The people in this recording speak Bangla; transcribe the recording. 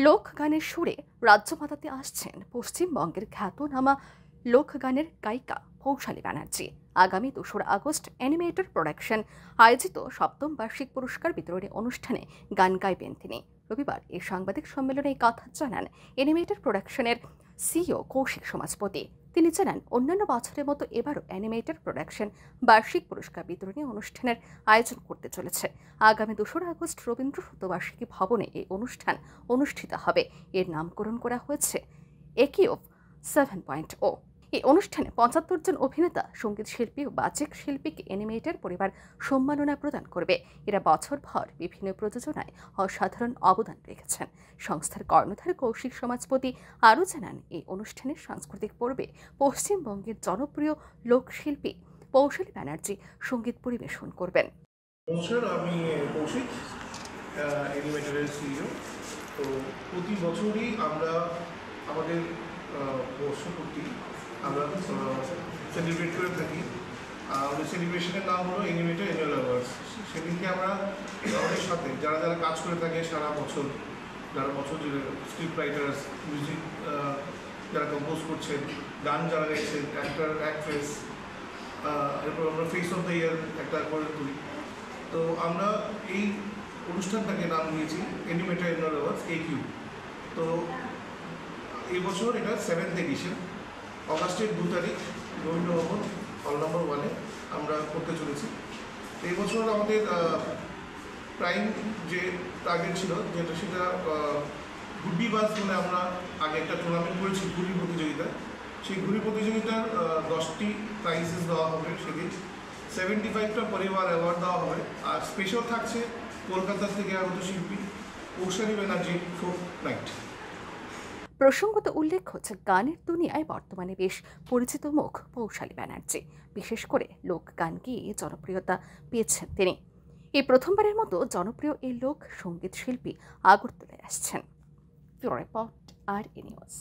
লোকগানের সুরে রাজ্য মাতাতে আসছেন পশ্চিমবঙ্গের খ্যাতনামা লোকগানের গায়িকা পৌশালী ব্যানার্জি। আগামী ২রা আগস্ট অ্যানিমেটর প্রোডাকশন আয়োজিত সপ্তম বার্ষিক পুরস্কার বিতরণী অনুষ্ঠানে গান গাইবেন তিনি। রবিবার এই সাংবাদিক সম্মেলনে এই কথা জানান অ্যানিমেটর প্রোডাকশনের সিইও কৌশিক সমাজপতি। তিনি জানান, অন্যান্য বছরের মতো এবারও অ্যানিমেটর প্রোডাকশন বার্ষিক পুরস্কার বিতরণী অনুষ্ঠানের আয়োজন করতে চলেছে। আগামী ২রা আগস্ট রবীন্দ্র শতবার্ষিকী ভবনে এই অনুষ্ঠান অনুষ্ঠিত হবে। এর নামকরণ করা হয়েছে একিউব 7.0। এই অনুষ্ঠানে ৭৫ জন অভিনেতা, সঙ্গীত শিল্পী ও বাচিক শিল্পীকে অ্যানিমেটর পরিবার সম্মাননা প্রদান করবে। এরা বছরভর বিভিন্ন প্রযোজনায় অসাধারণ অবদান রেখেছেন। সংস্থার কর্ণধার কৌশিক সমাজপতি আরও জানান, এই অনুষ্ঠানের সাংস্কৃতিক পর্বে পশ্চিমবঙ্গের জনপ্রিয় লোকশিল্পী পৌশালী ব্যানার্জি সঙ্গীত পরিবেশন করবেন। নমস্কার, আমি কৌশিক, অ্যানিমেটরের সিইও। তো প্রতি বছরই আমরা আমাদের বর্ষপূর্তি আমরা সেলিব্রেট করে থাকি। আমাদের সেলিব্রেশনের নাম হলো অ্যানিমেটর অ্যানুয়াল অ্যাওয়ার্ডস। সেদিনকে আমরা আমাদের সাথে যারা যারা কাজ করে থাকে সারা বছর, যারা বছর জুড়ে স্ক্রিপ্ট রাইটার্স, মিউজিক যারা কম্পোজ করছেন, গান যারা গাইছেন, অ্যাক্টর অ্যাক্ট্রেস, এরপর আমরা ফেস অফ দ্য ইয়ার একটা করে তুলি। তো আমরা এই অনুষ্ঠানটাকে নাম দিয়েছি অ্যানিমেটর অ্যানুয়াল অ্যাওয়ার্ডস একিউ। তো এই বছর এটা 7th এডিশন, অগাস্টের 2 তারিখ রবীন্দ্র ভবন হল নম্বর 1-এ আমরা করতে চলেছি। এই বছর আমাদের প্রাইম যে টার্গেট ছিল সেটা ঘুড়ি বাস বলে আমরা আগে একটা টুর্নামেন্ট করেছি ঘুড়ি প্রতিযোগিতা। সেই ঘুড়ি প্রতিযোগিতার 10টি প্রাইজেস দেওয়া হবে। সেদিন 75টা পরিবার অ্যাওয়ার্ড দেওয়া হবে। আর স্পেশাল থাকছে কলকাতা থেকে আগত শিল্পী পৌশালী ব্যানার্জি ফোক নাইট। প্রসঙ্গত উল্লেখ হচ্ছে, গানের দুনিয়ায় বর্তমানে বেশ পরিচিত মুখ পৌশালী ব্যানার্জি। বিশেষ করে লোক গান গিয়ে জনপ্রিয়তা পেয়েছেন তিনি। এই প্রথমবারের মতো জনপ্রিয় এই লোক সঙ্গীত শিল্পী আগরতলায় আসছেন। রিপোর্ট আর নিউজ।